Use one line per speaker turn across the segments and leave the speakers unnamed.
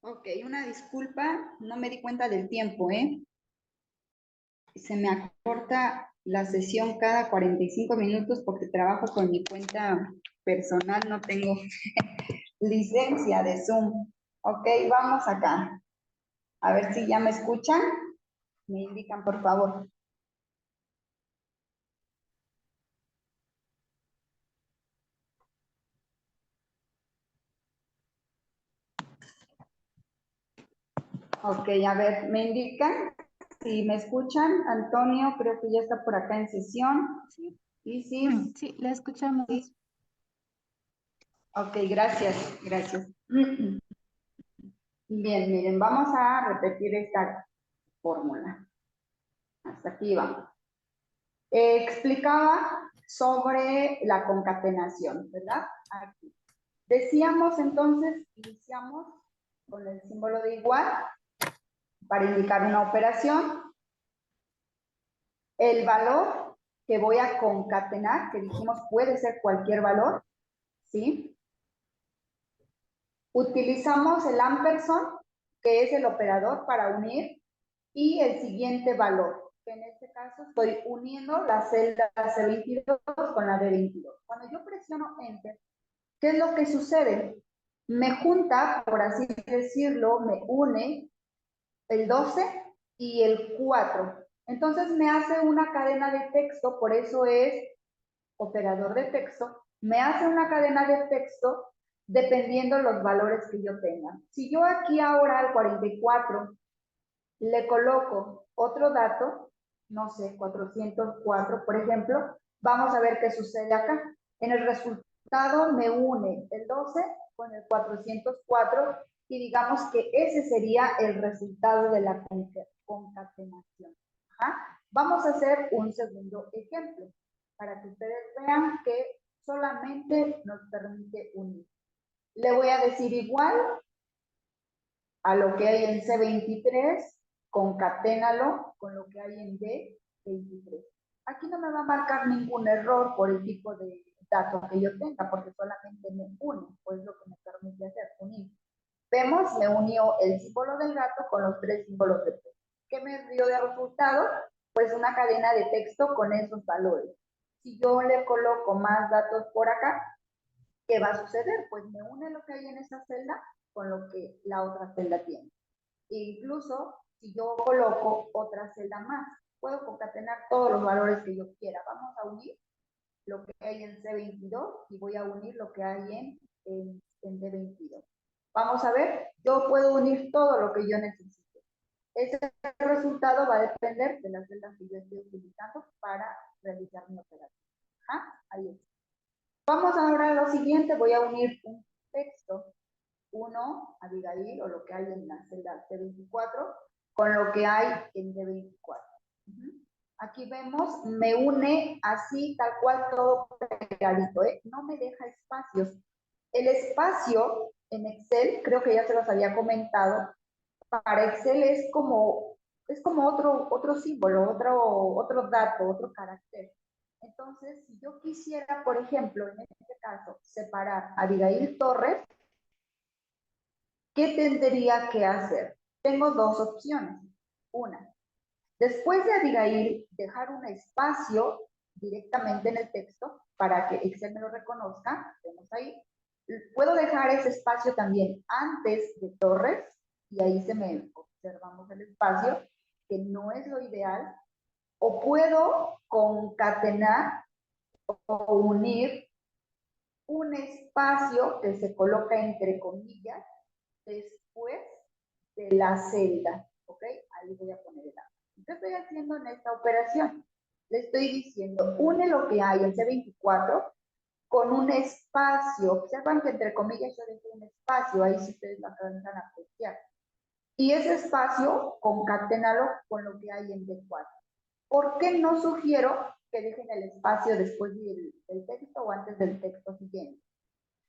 Ok, una disculpa, no me di cuenta del tiempo, ¿eh? Se me acorta la sesión cada 45 minutos porque trabajo con mi cuenta personal, no tengo licencia de Zoom. Ok, vamos acá. A ver si ya me escuchan. Me indican, por favor. Ok, a ver, me indican si me escuchan. Antonio, creo que ya está por acá en sesión.
Sí,
Isis,
sí, la escuchamos.
sí. Ok, gracias, gracias. Bien, miren, vamos a repetir esta fórmula. Hasta aquí vamos. Explicaba sobre la concatenación, ¿verdad? Aquí. Decíamos entonces, iniciamos con el símbolo de igual para indicar una operación. El valor que voy a concatenar, que dijimos puede ser cualquier valor, ¿sí? Utilizamos el ampersand, que es el operador para unir, y el siguiente valor, que en este caso estoy uniendo la celda C22 con la D22. Cuando yo presiono Enter, ¿qué es lo que sucede? Me junta, por así decirlo, me une el 12 y el 4. Entonces me hace una cadena de texto, por eso es operador de texto, me hace una cadena de texto dependiendo los valores que yo tenga. Si yo aquí ahora al 44 le coloco otro dato, no sé, 404, por ejemplo, vamos a ver qué sucede acá. En el resultado me une el 12 con el 404 y digamos que ese sería el resultado de la concatenación. Ajá. Vamos a hacer un segundo ejemplo para que ustedes vean que solamente nos permite unir. Le voy a decir igual a lo que hay en C23, concaténalo con lo que hay en D23. Aquí no me va a marcar ningún error por el tipo de dato que yo tenga, porque solamente me une, pues lo que me permite hacer, unir. Vemos, me unió el símbolo del gato con los tres símbolos de texto. ¿Qué me dio de resultado? Pues una cadena de texto con esos valores. Si yo le coloco más datos por acá, ¿qué va a suceder? Pues me une lo que hay en esa celda con lo que la otra celda tiene. E incluso si yo coloco otra celda más, puedo concatenar todos los valores que yo quiera. Vamos a unir lo que hay en C22 y voy a unir lo que hay en D22. Vamos a ver, yo puedo unir todo lo que yo necesite. Ese resultado va a depender de las celdas que yo estoy utilizando para realizar mi operación. Ajá, ahí está. Vamos ahora a lo siguiente, voy a unir un texto, 1, Abigail, o lo que hay en la celda C24, con lo que hay en D24. Aquí vemos, me une así, tal cual, todo pegadito, ¿eh? No me deja espacios. El espacio en Excel, creo que ya se los había comentado, para Excel es como otro símbolo, otro dato, otro carácter. Entonces, si yo quisiera, por ejemplo, en este caso, separar a Abigail Torres, ¿qué tendría que hacer? Tengo dos opciones. Una, después de Abigail, dejar un espacio directamente en el texto para que Excel me lo reconozca. Vemos ahí. Puedo dejar ese espacio también antes de Torres y ahí se me observamos el espacio, que no es lo ideal. O puedo concatenar o unir un espacio que se coloca entre comillas después de la celda, ¿ok? Ahí voy a poner el agua. ¿Qué estoy haciendo en esta operación? Le estoy diciendo, une lo que hay en C24 con un espacio. Observan que entre comillas yo dejé un espacio, ahí si ustedes lo alcanzan a apreciar. Y ese espacio, concaténalo con lo que hay en D4. ¿Por qué no sugiero que dejen el espacio después del texto o antes del texto siguiente?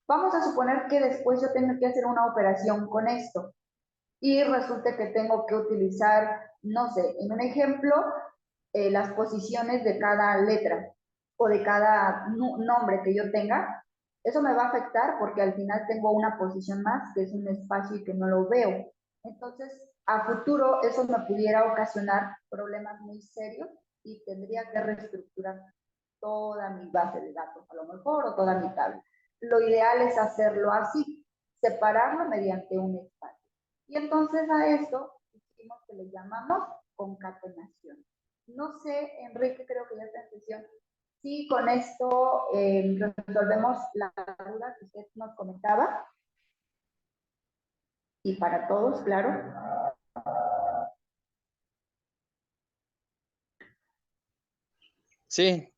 Vamos a suponer que después yo tengo que hacer una operación con esto y resulta que tengo que utilizar, no sé, en un ejemplo, las posiciones de cada letra o de cada nombre que yo tenga. Eso me va a afectar porque al final tengo una posición más, que es un espacio y que no lo veo. Entonces, a futuro eso me pudiera ocasionar problemas muy serios y tendría que reestructurar toda mi base de datos, a lo mejor, o toda mi tabla. Lo ideal es hacerlo así, separarlo mediante un espacio. Y entonces a esto dijimos que le llamamos concatenación. No sé, Enrique, creo que ya está en sesión. Sí, con esto resolvemos la duda que usted nos comentaba. Y para todos, claro.
Sí,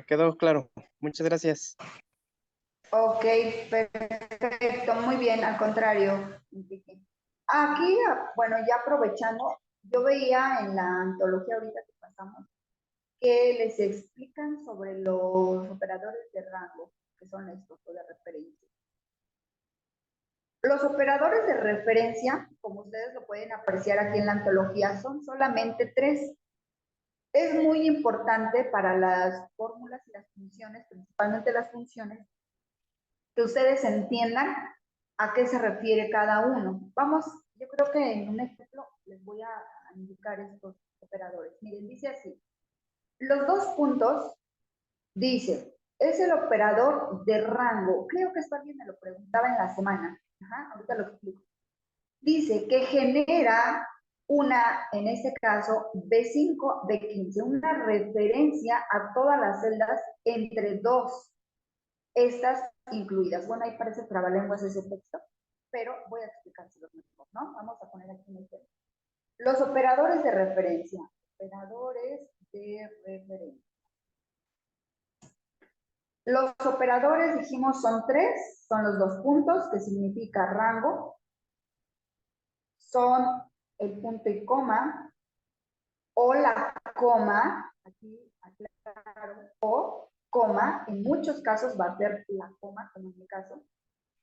quedó claro. Muchas gracias.
Ok, perfecto, muy bien, al contrario. Aquí, bueno, ya aprovechando, yo veía en la antología ahorita que pasamos que les explican sobre los operadores de rango, que son estos, o de referencia. Los operadores de referencia, como ustedes lo pueden apreciar aquí en la antología, son solamente 3. Es muy importante para las fórmulas y las funciones, principalmente las funciones, que ustedes entiendan a qué se refiere cada uno. Vamos, yo creo que en un ejemplo les voy a indicar estos operadores. Miren, dice así. Los 2 puntos, dice, es el operador de rango. Creo que esto alguien me lo preguntaba en la semana. Ajá, ahorita lo explico. Dice que genera una, en este caso, B5, B15, una referencia a todas las celdas entre 2, estas incluidas. Bueno, ahí parece trabalenguas ese texto, pero voy a explicárselo mejor, ¿no? Vamos a poner aquí un ejemplo. Los operadores de referencia. Operadores de referencia. Los operadores, dijimos, son 3, son los 2 puntos, que significa rango, son el punto y coma, o la coma, aquí aclaro, o coma, en muchos casos va a ser la coma, como en mi caso,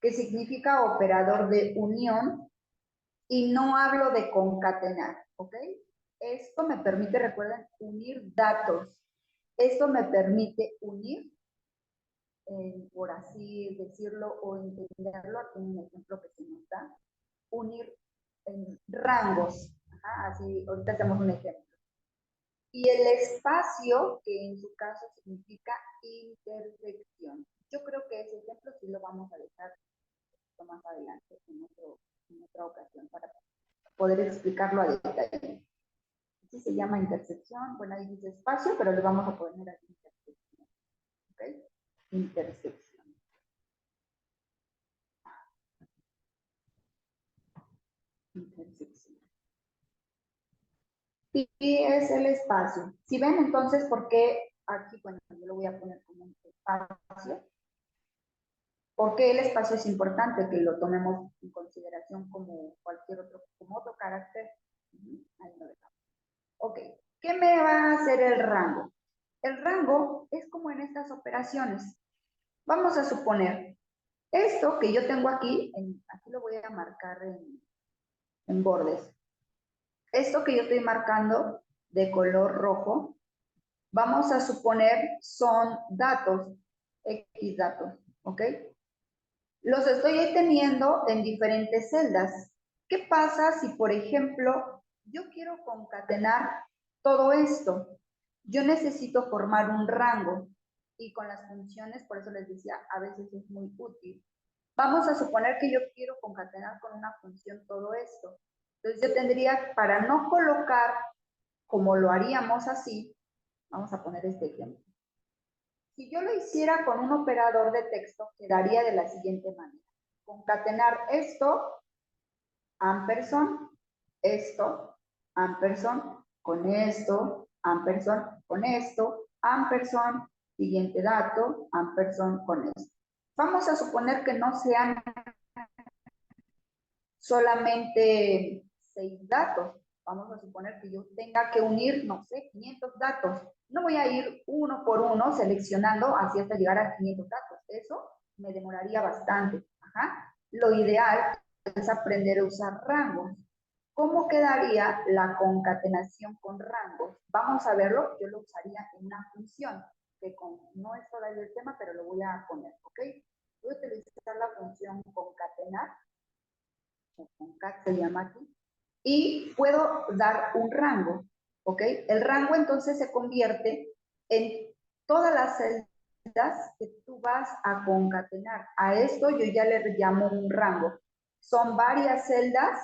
que significa operador de unión, y no hablo de concatenar, ¿ok? Esto me permite, recuerden, unir datos. Esto me permite unir, por así decirlo, o entenderlo, aquí en un ejemplo que se nos da, unir rangos. Ajá, así, ahorita hacemos un ejemplo. Y el espacio, que en su caso significa intersección. Yo creo que ese ejemplo sí lo vamos a dejar más adelante en otra ocasión para poder explicarlo a detalle. Así se llama intersección. Bueno, ahí dice espacio, pero le vamos a poner aquí intersección. ¿Ok? Intersección. Intersección. Y es el espacio. Si ven entonces por qué aquí, bueno, yo lo voy a poner como un espacio. ¿Por qué el espacio es importante? Que lo tomemos en consideración como cualquier otro, como otro carácter. Ahí lo dejamos. Ok, ¿qué me va a hacer el rango? El rango es como en estas operaciones. Vamos a suponer, esto que yo tengo aquí, aquí lo voy a marcar en bordes. Esto que yo estoy marcando de color rojo, vamos a suponer son datos, X datos, ¿ok? Los estoy teniendo en diferentes celdas. ¿Qué pasa si, por ejemplo, yo quiero concatenar todo esto? Yo necesito formar un rango y con las funciones, por eso les decía, a veces es muy útil. Vamos a suponer que yo quiero concatenar con una función todo esto. Entonces yo tendría, para no colocar como lo haríamos así, vamos a poner este ejemplo. Si yo lo hiciera con un operador de texto, quedaría de la siguiente manera. Concatenar esto, ampersand, esto, ampersand, con esto, ampersand, con esto, ampersand, siguiente dato, ampersand, con esto. Vamos a suponer que no sean solamente 6 datos. Vamos a suponer que yo tenga que unir, no sé, 500 datos. No voy a ir uno por uno seleccionando así hasta llegar a 500 datos. Eso me demoraría bastante. Ajá. Lo ideal es aprender a usar rangos. ¿Cómo quedaría la concatenación con rangos? Vamos a verlo. Yo lo usaría en una función, que no es todavía el tema, pero lo voy a poner, ¿ok? voy a utilizar la función concatenar, o concat se llama aquí, y puedo dar un rango, ¿ok? El rango entonces se convierte en todas las celdas que tú vas a concatenar. A esto yo ya le llamo un rango. Son varias celdas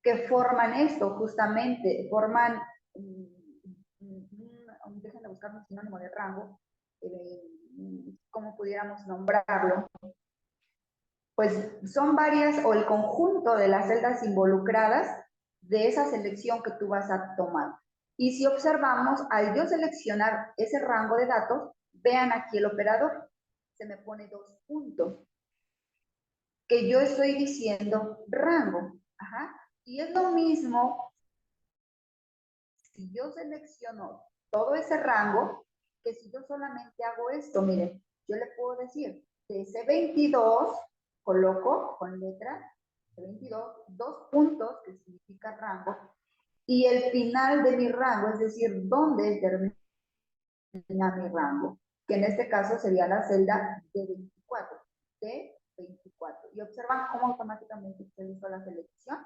que forman esto, justamente, forman, déjenme buscar un sinónimo de rango, ¿cómo pudiéramos nombrarlo? Pues son varias o el conjunto de las celdas involucradas de esa selección que tú vas a tomar. Y si observamos, al yo seleccionar ese rango de datos, vean aquí el operador, se me pone 2 puntos, que yo estoy diciendo rango. Ajá. Y es lo mismo si yo selecciono todo ese rango, que si yo solamente hago esto, miren, yo le puedo decir, de ese 22, coloco con letra 22, 2 puntos, que significa rango, y el final de mi rango, es decir, dónde termina mi rango, que en este caso sería la celda de 24, de 24. Y observan cómo automáticamente se hizo la selección.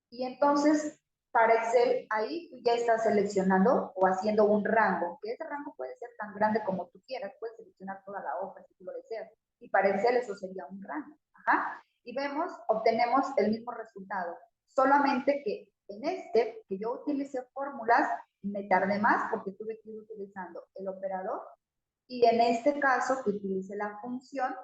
Y entonces, para Excel, ahí tú ya estás seleccionando o haciendo un rango, que ese rango puede ser tan grande como tú quieras, puedes seleccionar toda la hoja si tú lo deseas. Y para Excel eso sería un rango. Ajá. Y vemos, obtenemos el mismo resultado. Solamente que en este, que yo utilicé fórmulas, me tardé más porque tuve que ir utilizando el operador. Y en este caso, que utilicé la función,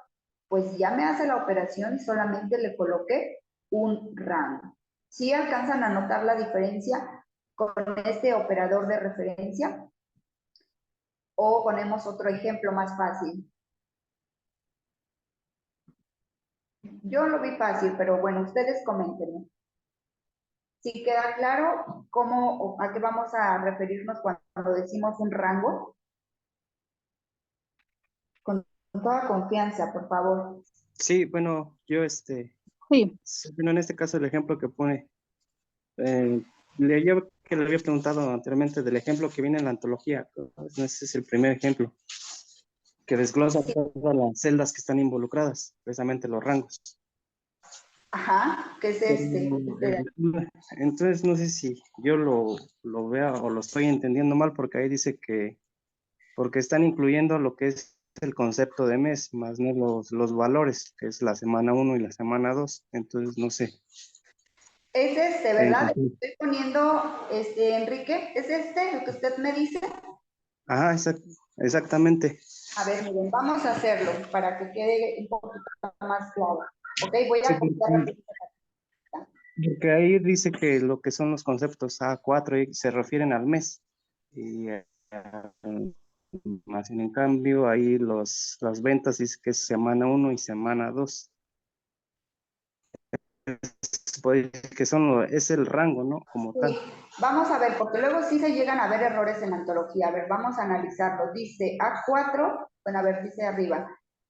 pues ya me hace la operación y solamente le coloqué un rango. ¿Sí alcanzan a notar la diferencia con este operador de referencia? O ponemos otro ejemplo más fácil. Yo lo vi fácil, pero bueno, ustedes coméntenme. Si queda claro cómo o a qué vamos a referirnos cuando decimos un rango, con toda confianza, por favor.
Sí, bueno, yo
Sí,
bueno, en este caso el ejemplo que pone, yo que le había preguntado anteriormente del ejemplo que viene en la antología, pues, ese es el primer ejemplo, que desglosa
Sí.
todas las celdas que están involucradas, precisamente los rangos.
Ajá, ¿qué es este?
Entonces no sé si yo lo vea o lo estoy entendiendo mal, porque ahí dice que, porque están incluyendo lo que es el concepto de mes, más no los valores, que es la semana 1 y la semana 2. Entonces no sé.
Es este, ¿verdad?
Entonces,
Estoy poniendo, Enrique, ¿es este lo que usted me dice?
ajá, exactamente.
A ver, miren, vamos a hacerlo para que quede un poquito más claro. Ok, voy
Sí,
a copiar
porque ahí dice que lo que son los conceptos A4 y se refieren al mes. Y más en cambio, ahí las ventas dice que es semana 1 y semana 2. Pues, que es el rango, ¿no? Como
Sí,
tal.
vamos a ver, porque luego sí se llegan a ver errores en antología. A ver, vamos a analizarlo. Dice A4, bueno, a ver, dice arriba.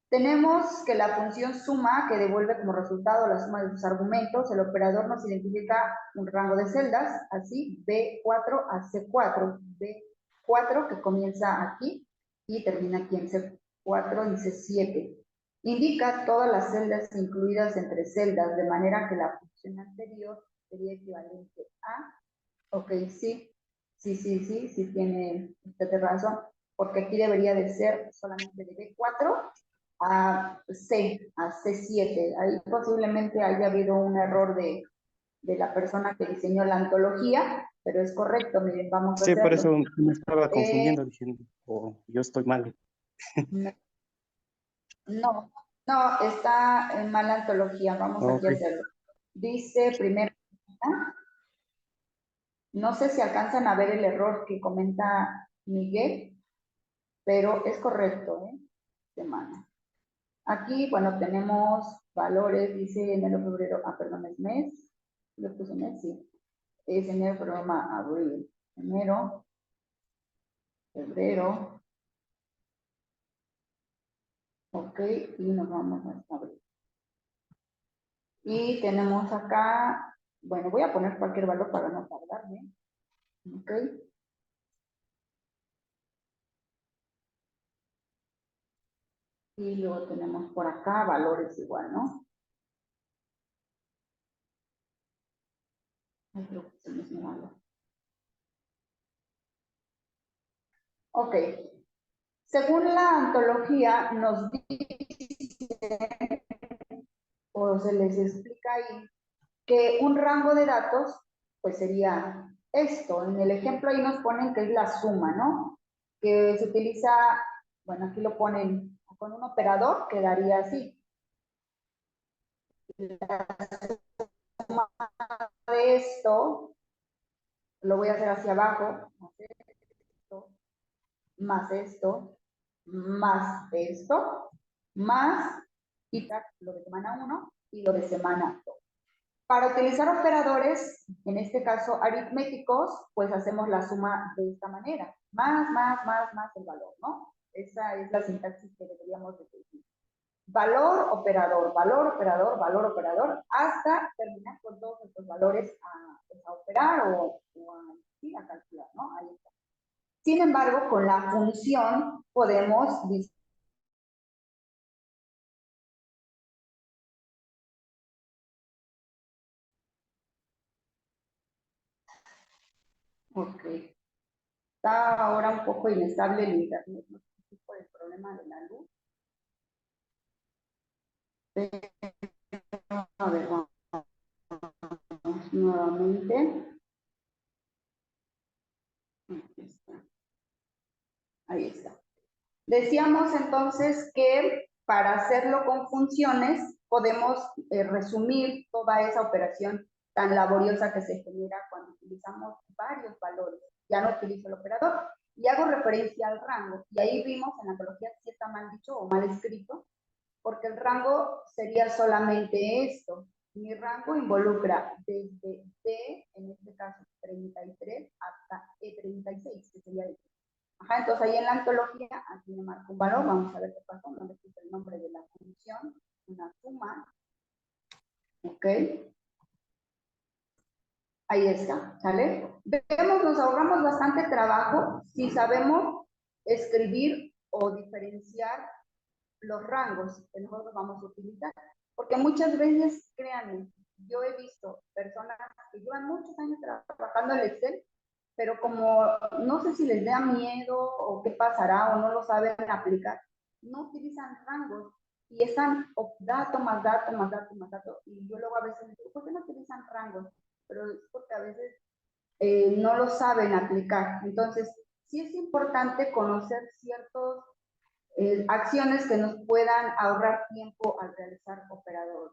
Tenemos que la función suma, que devuelve como resultado la suma de sus argumentos, el operador nos identifica un rango de celdas, así, B4 a C4. B4 que comienza aquí y termina aquí en C4, dice 7. Indica todas las celdas incluidas entre celdas, de manera que la función anterior sería equivalente a, ok, sí, tiene usted razón, porque aquí debería de ser solamente de B4 a C7. Ahí posiblemente haya habido un error de la persona que diseñó la antología, pero es correcto, miren, vamos a
Sí, por
hacerlo.
eso me estaba
Eh,
confundiendo, diciendo, yo estoy mal.
no, no, está en mala antología, vamos aquí
Ok.
a hacerlo. Dice primero, no sé si alcanzan a ver el error que comenta Miguel, pero es correcto, ¿eh? Semana. Aquí, bueno, tenemos valores, dice enero, febrero, perdón, es mes. ¿Lo puse mes? Sí. Es enero, febrero, abril. Enero, febrero. Ok, y nos vamos hasta abril. Y tenemos acá, bueno, voy a poner cualquier valor para no tardarme. Ok. Y luego tenemos por acá valores igual, ¿no? Ay, creo que es el mismo valor. Ok. Según la antología, nos dice, o se les explica ahí, que un rango de datos, pues sería esto. En el ejemplo ahí nos ponen que es la suma, ¿no? Que se utiliza, bueno, aquí lo ponen con un operador, quedaría así. La suma de esto, lo voy a hacer hacia abajo, más esto, más y lo de semana 1 y lo de semana 2. Para utilizar operadores, en este caso aritméticos, pues hacemos la suma de esta manera. Más el valor, ¿no? Esa es la sintaxis que deberíamos de decir. Valor, operador, valor, operador, valor, operador, hasta terminar con todos estos valores a operar o sí, a calcular, ¿no? Ahí está. Sin embargo, con la función podemos ok. Está ahora un poco inestable el internet, no sé si por el problema de la luz. A ver, vamos nuevamente. Aquí está. Ahí está. Decíamos entonces que para hacerlo con funciones podemos resumir toda esa operación tan laboriosa que se genera cuando utilizamos varios valores. Ya no utilizo el operador y hago referencia al rango. Y ahí vimos en la antología si está mal dicho o mal escrito, porque el rango sería solamente esto. Mi rango involucra desde D, en este caso 33, hasta E36, que sería esto. Ajá, entonces ahí en la antología, aquí me marco un valor, vamos a ver qué pasó, no me quita el nombre de la función, una suma, ok, ahí está, ¿sale? Vemos, nos ahorramos bastante trabajo si sabemos escribir o diferenciar los rangos que nosotros vamos a utilizar, porque muchas veces, créanme, yo he visto personas que llevan muchos años trabajando en Excel, pero como no sé si les da miedo o qué pasará o no lo saben aplicar, no utilizan rangos y están dato más dato más dato más dato. Y yo luego a veces digo, ¿por qué no utilizan rangos? Pero es porque a veces no lo saben aplicar. Entonces, sí es importante conocer ciertos acciones que nos puedan ahorrar tiempo al realizar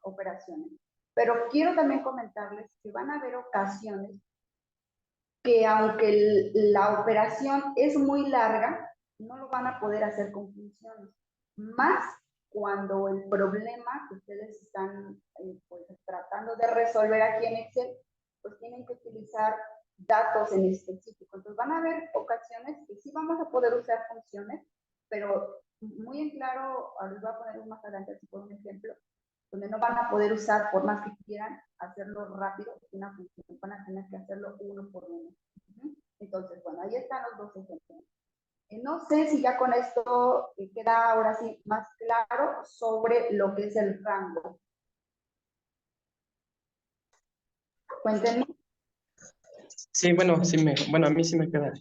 operaciones. Pero quiero también comentarles que van a haber ocasiones que aunque la operación es muy larga, no lo van a poder hacer con funciones. Más cuando el problema que ustedes están pues, tratando de resolver aquí en Excel, pues tienen que utilizar datos en específico. Entonces van a haber ocasiones que sí vamos a poder usar funciones, pero muy en claro, les voy a poner más adelante así por un ejemplo, donde no van a poder usar, por más que quieran, hacerlo rápido, una función, van a tener que hacerlo uno por uno. Entonces, bueno, ahí están los dos ejemplos. No sé si ya con esto queda ahora sí más claro sobre lo que es el rango. Cuéntenme.
Sí, bueno, bueno, a mí sí me queda,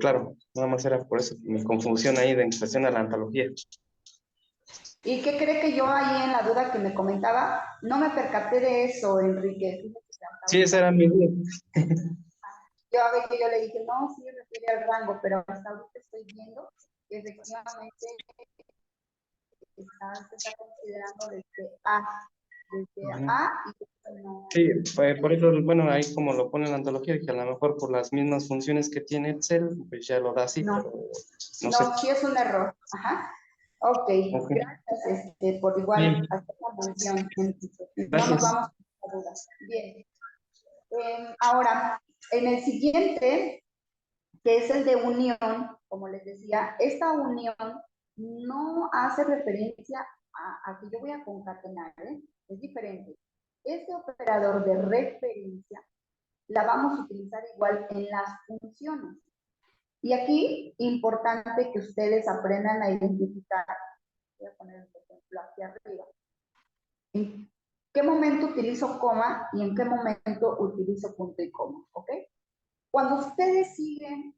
claro, nada más era por eso mi confusión ahí en cuestión a la antología.
¿Y qué cree que yo ahí en la duda que me comentaba? No me percaté de eso, Enrique.
Sí, esa era mi duda.
Yo a ver que yo le dije, no, sí refiere al rango, pero hasta ahorita estoy viendo que efectivamente se está considerando desde A y no.
Sí, por eso, bueno, ahí como lo pone en la antología, que a lo mejor por las mismas funciones que tiene Excel, pues ya lo da así,
No,
pero no sé.
no, sí es un error. Ajá. Ok,
Ok.
gracias por igual
Sí,
hacer la mención. No nos
gracias.
vamos a dudas. Bien. Ahora, en el siguiente, que es el de unión, como les decía, esta unión no hace referencia a que yo voy a concatenar, ¿eh? Es diferente. Este operador de referencia la vamos a utilizar igual en las funciones. Y aquí, importante que ustedes aprendan a identificar Voy a poner, por ejemplo, aquí arriba. ¿En qué momento utilizo coma y en qué momento utilizo punto y coma? ¿Ok? Cuando ustedes siguen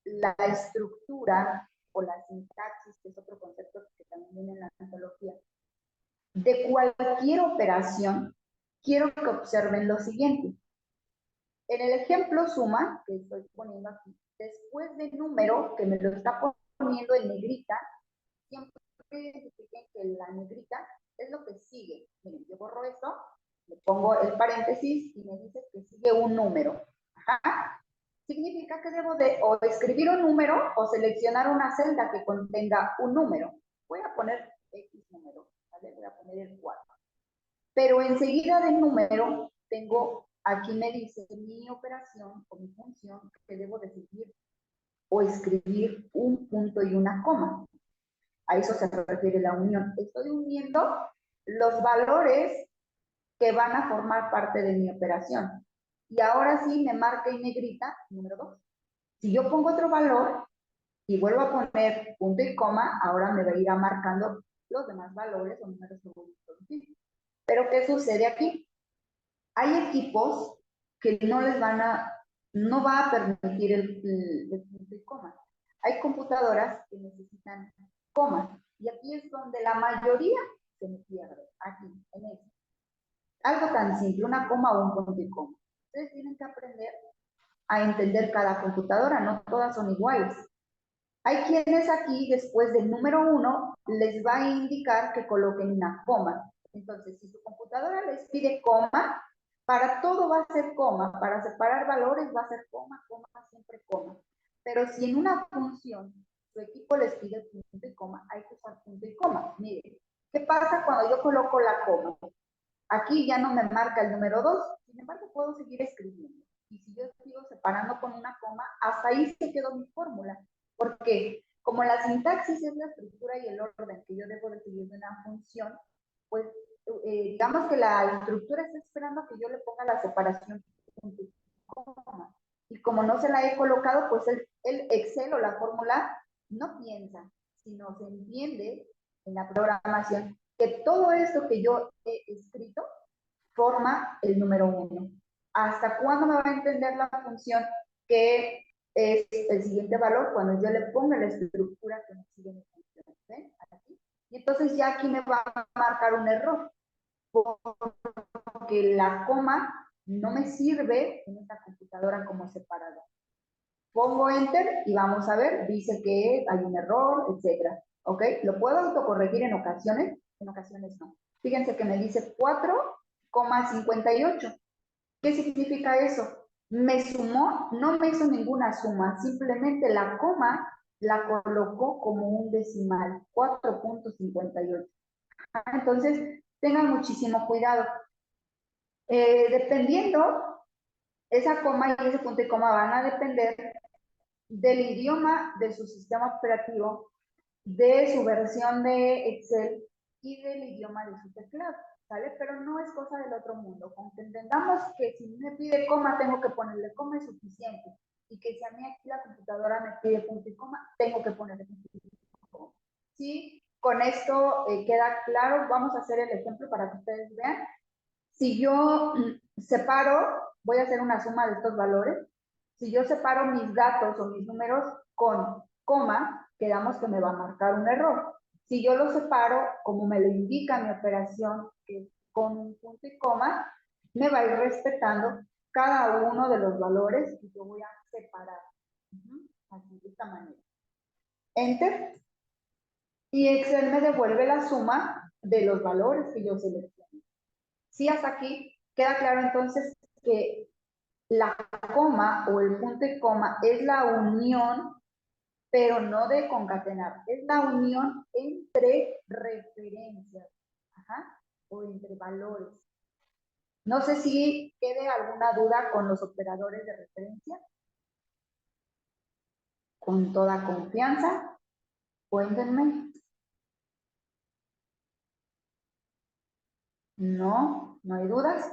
la estructura o la sintaxis, que es otro concepto que también viene en la antología, de cualquier operación, quiero que observen lo siguiente. En el ejemplo suma, que estoy poniendo aquí, después del número, que me lo está poniendo en negrita, siempre identifiquen que la negrita es lo que sigue. Miren, yo borro esto, le pongo el paréntesis y me dice que sigue un número. Ajá. Significa que debo de o escribir un número o seleccionar una celda que contenga un número. Voy a poner X número, ¿vale? Voy a poner el 4. Pero enseguida del número tengo, aquí me dice mi operación o mi función que debo de seguir o escribir un punto y una coma. A eso se refiere la unión. Estoy uniendo los valores que van a formar parte de mi operación. Y ahora sí me marca en negrita, número 2. Si yo pongo otro valor y vuelvo a poner punto y coma, ahora me va a ir marcando los demás valores o números que voy a introducir. Pero ¿qué sucede aquí? Hay equipos que no va a permitir el punto y coma. Hay computadoras que necesitan coma. Y aquí es donde la mayoría se me pierde, aquí, en esto. Algo tan simple, una coma o un punto y coma. Ustedes tienen que aprender a entender cada computadora, no todas son iguales. Hay quienes aquí, después del número 1, les va a indicar que coloquen una coma. Entonces, si su computadora les pide coma, para todo va a ser coma. Para separar valores va a ser coma, coma, siempre coma. Pero si en una función su equipo les pide punto y coma, hay que usar punto y coma. Miren, ¿qué pasa cuando yo coloco la coma? Aquí ya no me marca el número 2, sin embargo puedo seguir escribiendo. Y si yo sigo separando con una coma, hasta ahí se quedó mi fórmula. Porque como la sintaxis es la estructura y el orden que yo debo de seguir de una función, pues digamos que la estructura está esperando que yo le ponga la separación punto y coma. Y como no se la he colocado, pues el Excel o la fórmula no piensa, sino se entiende en la programación que todo esto que yo he escrito forma el número 1. ¿Hasta cuándo me va a entender la función que es el siguiente valor? Cuando yo le ponga la estructura que me sigue mi función. ¿Ven? Aquí. Y entonces ya aquí me va a marcar un error, porque la coma no me sirve en esta computadora como separador. Pongo enter y vamos a ver, dice que hay un error, etcétera. ¿Ok? ¿Lo puedo autocorregir en ocasiones? En ocasiones no. Fíjense que me dice 4,58. ¿Qué significa eso? Me sumó, no me hizo ninguna suma, simplemente la coma la colocó como un decimal, 4,58. Entonces, tengan muchísimo cuidado. Dependiendo, esa coma y ese punto y coma van a depender del idioma de su sistema operativo, de su versión de Excel y del idioma de su teclado, ¿sale? Pero no es cosa del otro mundo. Con que entendamos que si me pide coma, tengo que ponerle coma es suficiente. Y que si a mí aquí la computadora me pide punto y coma, tengo que ponerle punto y coma. Sí, con esto queda claro. Vamos a hacer el ejemplo para que ustedes vean. Si yo separo, voy a hacer una suma de estos valores. Si yo separo mis datos o mis números con coma, quedamos que me va a marcar un error. Si yo lo separo, como me lo indica mi operación, que es con un punto y coma, me va a ir respetando cada uno de los valores y yo voy a separar. Así, de esta manera. Enter. Y Excel me devuelve la suma de los valores que yo seleccioné. Sí, hasta aquí queda claro entonces que la coma o el punto y coma es la unión, pero no de concatenar, es la unión entre referencias, o entre valores. No sé si quede alguna duda con los operadores de referencia. Con toda confianza, cuéntenme. No, no hay dudas.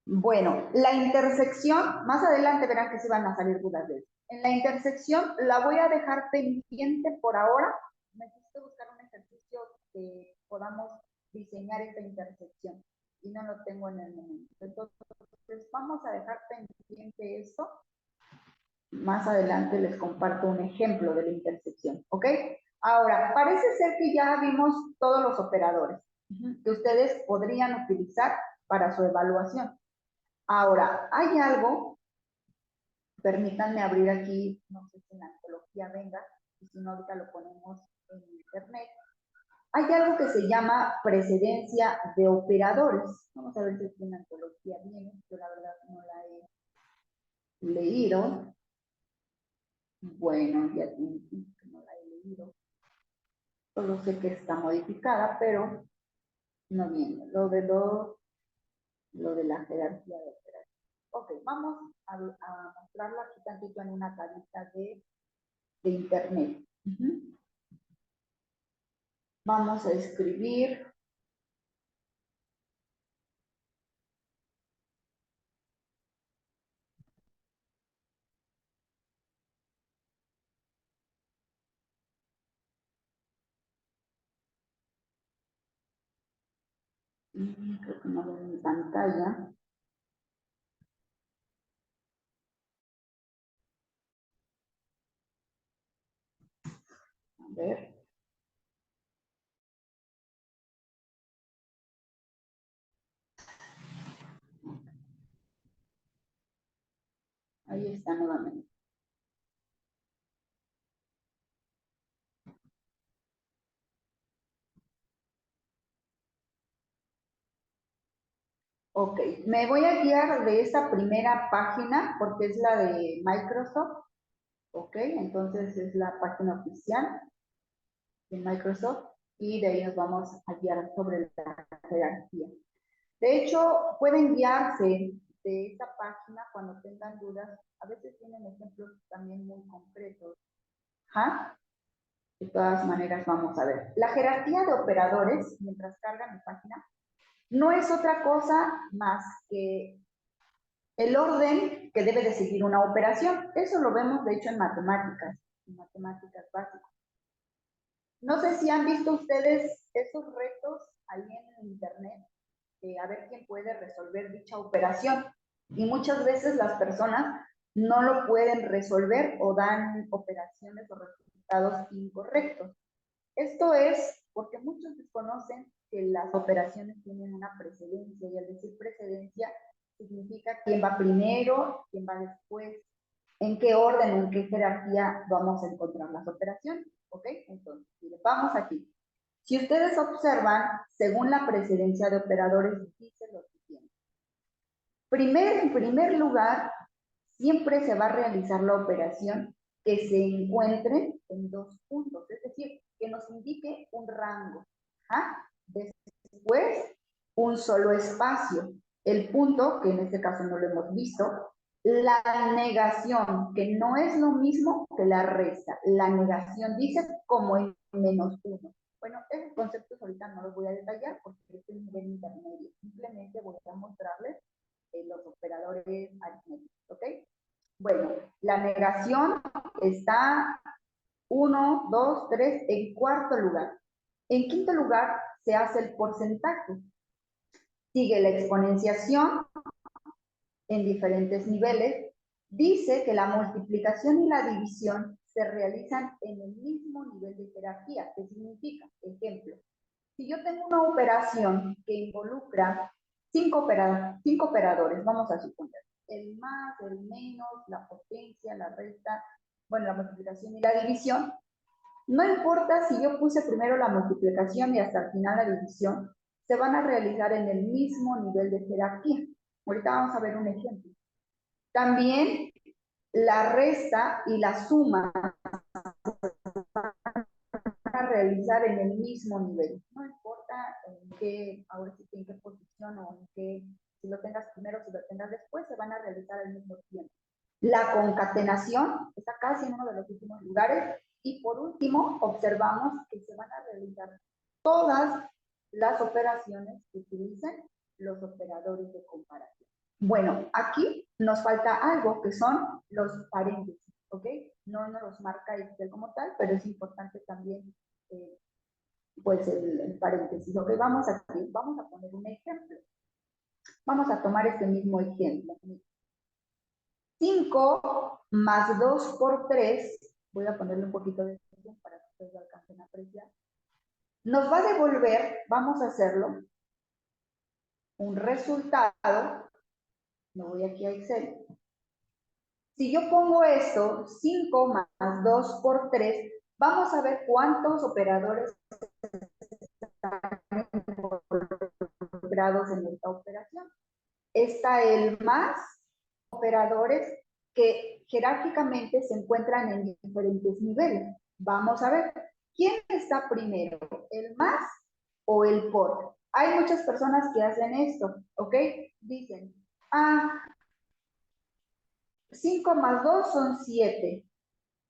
Bueno, la intersección, más adelante verán que sí van a salir dudas de eso. En la intersección la voy a dejar pendiente por ahora. Necesito buscar un ejercicio que podamos diseñar esta intersección y no lo tengo en el momento. Entonces, vamos a dejar pendiente esto. Más adelante les comparto un ejemplo de la intersección, ¿ok? Ahora, parece ser que ya vimos todos los operadores que ustedes podrían utilizar para su evaluación. Ahora, hay algo, permítanme abrir aquí, no sé si en la antología venga, y si no, ahorita lo ponemos en internet. Hay algo que se llama precedencia de operadores. Vamos a ver si aquí en la antología viene, yo la verdad no la he leído. Bueno, ya tiene que no la he leído. Solo sé que está modificada, pero no viene. Lo de la jerarquía de operaciones. Ok, vamos a mostrarlo aquí tantito en una tablita de internet. Vamos a escribir creo que no veo en mi pantalla. A ver. Ahí está nuevamente. Ok, me voy a guiar de esta primera página porque es la de Microsoft. Ok, entonces es la página oficial de Microsoft y de ahí nos vamos a guiar sobre la jerarquía. De hecho, pueden guiarse de esta página cuando tengan dudas. A veces tienen ejemplos también muy concretos. ¿Ja? De todas maneras, vamos a ver. La jerarquía de operadores, mientras carga mi página, no es otra cosa más que el orden que debe de seguir una operación. Eso lo vemos, de hecho, en matemáticas básicas. No sé si han visto ustedes esos retos ahí en internet, a ver quién puede resolver dicha operación. Y muchas veces las personas no lo pueden resolver o dan operaciones o resultados incorrectos. Esto es porque muchos desconocen que las operaciones tienen una precedencia, y al decir precedencia significa quién va primero, quién va después, en qué orden, en qué jerarquía vamos a encontrar las operaciones, ¿ok? Entonces, vamos aquí. Si ustedes observan, según la precedencia de operadores, dice lo siguiente. En primer lugar, siempre se va a realizar la operación que se encuentre en dos puntos, es decir, que nos indique un rango. ¿Ah? Después, un solo espacio. El punto, que en este caso no lo hemos visto, la negación, que no es lo mismo que la resta. La negación dice como en menos uno. Bueno, esos conceptos ahorita no los voy a detallar porque es un nivel intermedio. Simplemente voy a mostrarles los operadores aritméticos, ¿ok? Bueno, la negación está 1, 2, 3 en cuarto lugar. En quinto lugar se hace el porcentaje. Sigue la exponenciación en diferentes niveles. Dice que la multiplicación y la división se realizan en el mismo nivel de jerarquía. ¿Qué significa? Ejemplo, si yo tengo una operación que involucra cinco operadores, vamos a suponer, el más, el menos, la potencia, la resta, bueno, la multiplicación y la división, no importa si yo puse primero la multiplicación y hasta el final la división, se van a realizar en el mismo nivel de jerarquía. Ahorita vamos a ver un ejemplo. También la resta y la suma a realizar en el mismo nivel. No importa en qué, ahora sí, en qué posición o en qué, si lo tengas primero, si lo tengas después, se van a realizar al mismo tiempo. La concatenación está casi en uno de los últimos lugares. Y por último, observamos que se van a realizar todas las operaciones que utilicen los operadores de comparación. Bueno, aquí nos falta algo que son los paréntesis, ¿ok? No nos los marca Excel como tal, pero es importante también pues el paréntesis. Ok, vamos a poner un ejemplo. Vamos a tomar este mismo ejemplo. 5 más 2 por 3, voy a ponerle un poquito de atención para que ustedes lo alcancen a apreciar, nos va a devolver, vamos a hacerlo, un resultado. Me voy aquí a Excel. Si yo pongo esto, 5 más 2 por 3, vamos a ver cuántos operadores están involucrados en esta operación. Está el más operadores que jerárquicamente se encuentran en diferentes niveles. Vamos a ver, ¿quién está primero? ¿El más o el por? Hay muchas personas que hacen esto, ¿ok? Dicen, 5 más 2 son 7,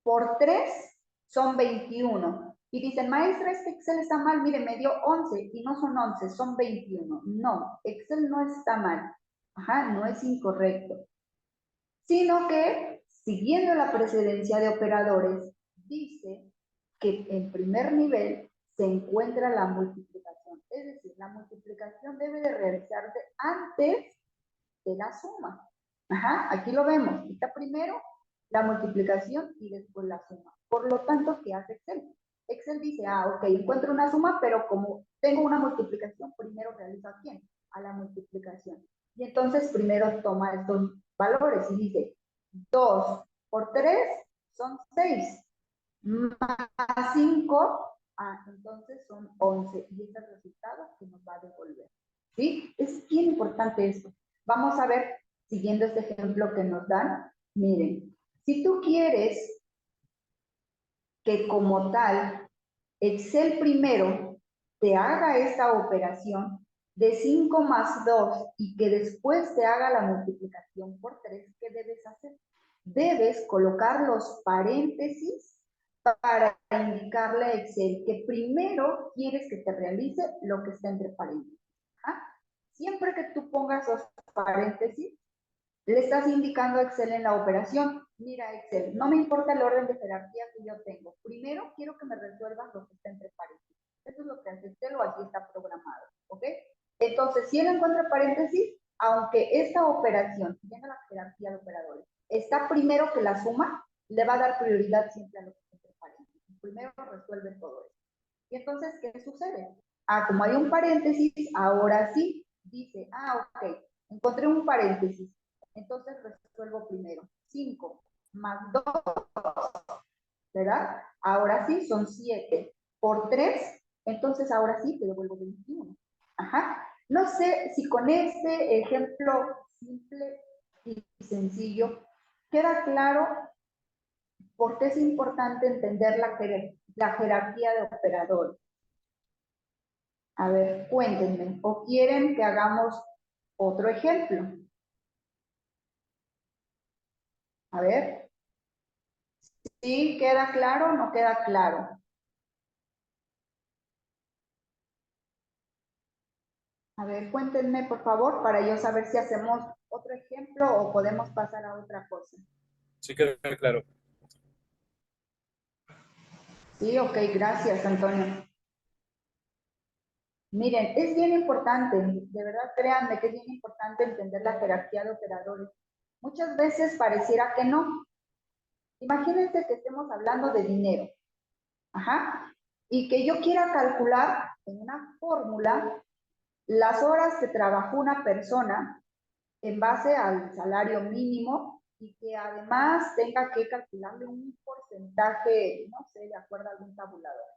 por 3 son 21. Y dicen, maestra, este Excel está mal, mire, me dio 11 y no son 11, son 21. No, Excel no está mal. Ajá, no es incorrecto. Sino que, siguiendo la precedencia de operadores, dice que en primer nivel se encuentra la multiplicación. Es decir, la multiplicación debe de realizarse antes de la suma. Ajá, aquí lo vemos. Está primero la multiplicación y después la suma. Por lo tanto, ¿qué hace Excel? Excel dice, ok, encuentro una suma, pero como tengo una multiplicación, primero realizo a quién? A la multiplicación. Y entonces primero toma estos valores y dice, 2 por 3 son 6, más 5, entonces son 11. Y ese es el resultado que nos va a devolver. ¿Sí? Es bien importante esto. Vamos a ver, siguiendo este ejemplo que nos dan, miren, si tú quieres que como tal Excel primero te haga esta operación de 5 más 2 y que después te haga la multiplicación por 3, ¿qué debes hacer? Debes colocar los paréntesis para indicarle a Excel que primero quieres que te realice lo que está entre paréntesis. ¿Ah? Siempre que tú pongas los paréntesis, le estás indicando a Excel en la operación, mira Excel, no me importa el orden de jerarquía que yo tengo. Primero quiero que me resuelvas lo que está entre paréntesis. Eso es lo que hace Excel o así está programado, ¿ok? Entonces, si él encuentra paréntesis, aunque esta operación, siguiendo la jerarquía de operadores, está primero que la suma, le va a dar prioridad siempre a lo que está entre paréntesis. Primero resuelve todo eso. Y entonces, ¿qué sucede? Como hay un paréntesis, ahora sí, dice, ok, encontré un paréntesis. Entonces resuelvo primero. 5 más 2, ¿verdad? Ahora sí son 7 por 3, entonces ahora sí te devuelvo 21. Ajá. No sé si con este ejemplo simple y sencillo queda claro por qué es importante entender la jerarquía de operadores. A ver, cuéntenme, ¿o quieren que hagamos otro ejemplo? A ver, ¿sí queda claro o no queda claro? A ver, cuéntenme, por favor, para yo saber si hacemos otro ejemplo o podemos pasar a otra cosa.
Sí, queda claro.
Sí, ok, gracias, Antonio. Miren, es bien importante, de verdad créanme que es bien importante entender la jerarquía de operadores. Muchas veces pareciera que no. Imagínense que estemos hablando de dinero. Ajá. Y que yo quiera calcular en una fórmula las horas que trabajó una persona en base al salario mínimo y que además tenga que calcularle un porcentaje, no sé, de acuerdo a algún tabulador.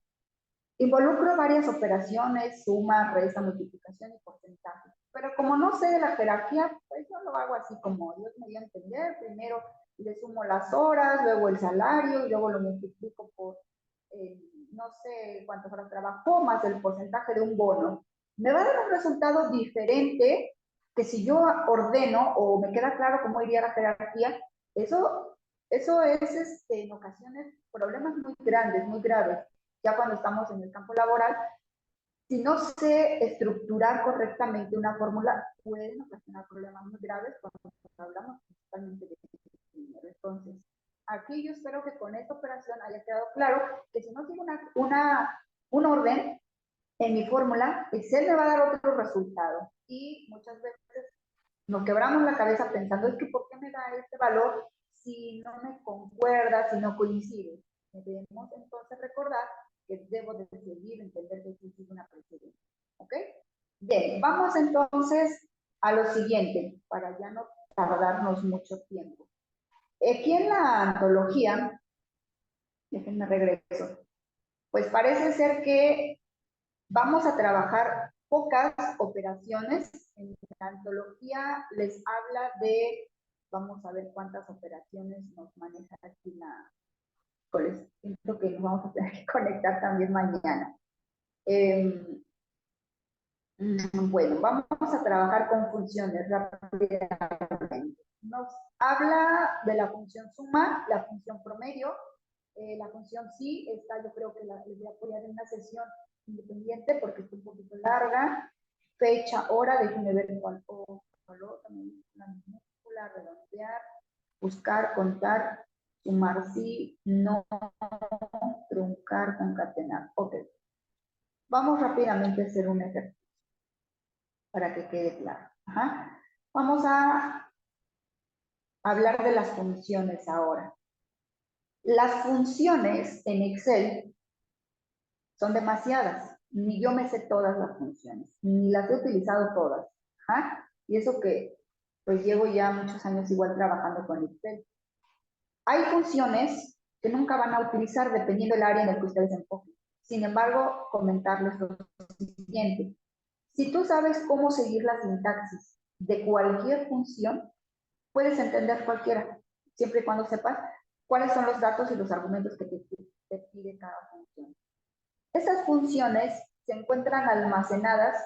Involucro varias operaciones, suma, resta, multiplicación y porcentaje. Pero como no sé de la jerarquía, pues yo lo hago así como Dios me dio a entender. Primero le sumo las horas, luego el salario y luego lo multiplico por, no sé cuántas horas trabajó, más el porcentaje de un bono. Me va a dar un resultado diferente que si yo ordeno o me queda claro cómo iría la jerarquía, eso es en ocasiones problemas muy grandes, muy graves ya cuando estamos en el campo laboral, si no sé estructurar correctamente una fórmula, pueden ocasionar problemas muy graves cuando hablamos principalmente de dinero. Entonces, aquí yo espero que con esta operación haya quedado claro que si no sigo un orden, en mi fórmula, Excel me va a dar otro resultado. Y muchas veces nos quebramos la cabeza pensando, es que ¿por qué me da este valor si no me concuerda, si no coincide? Debemos entonces recordar que debo de seguir, entender que existe una precedencia. ¿Ok? Bien, vamos entonces a lo siguiente, para ya no tardarnos mucho tiempo. Aquí en la antología, déjenme regreso, pues parece ser que vamos a trabajar pocas operaciones. En la antología les habla de, vamos a ver cuántas operaciones nos maneja aquí la, pues siento que nos vamos a tener que conectar también mañana. Bueno, vamos a trabajar con funciones rápidamente. Nos habla de la función suma, la función promedio, la función sí, esta yo creo que les voy a apoyar en una sesión independiente porque está un poquito larga. Fecha, hora, déjenme ver cuál color, también la minúscula, redondear, buscar, contar, sumar sí, no, truncar, concatenar. Ok. Vamos rápidamente a hacer un ejercicio para que quede claro. Ajá. Vamos a hablar de las funciones ahora. Las funciones en Excel son demasiadas. Ni yo me sé todas las funciones, ni las he utilizado todas. ¿Ah? Y eso que pues llevo ya muchos años igual trabajando con Excel. Hay funciones que nunca van a utilizar dependiendo del área en el que ustedes se enfoquen. Sin embargo, comentarles lo siguiente. Si tú sabes cómo seguir la sintaxis de cualquier función, puedes entender cualquiera, siempre y cuando sepas cuáles son los datos y los argumentos que te pide cada función. Esas funciones se encuentran almacenadas,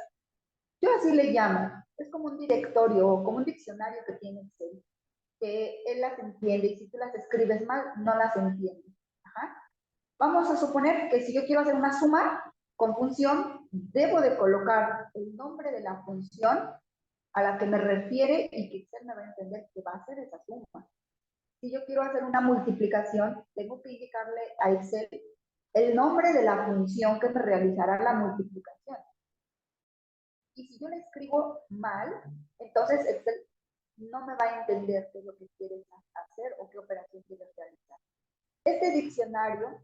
yo así le llamo, es como un directorio o como un diccionario que tiene Excel, que él las entiende y si tú las escribes mal, no las entiende. Ajá. Vamos a suponer que si yo quiero hacer una suma con función, debo de colocar el nombre de la función a la que me refiere y que Excel me va a entender que va a hacer esa suma. Si yo quiero hacer una multiplicación, tengo que indicarle a Excel el nombre de la función que me realizará la multiplicación. Y si yo la escribo mal, entonces Excel no me va a entender qué es lo que quieres hacer o qué operación quieres realizar. Este diccionario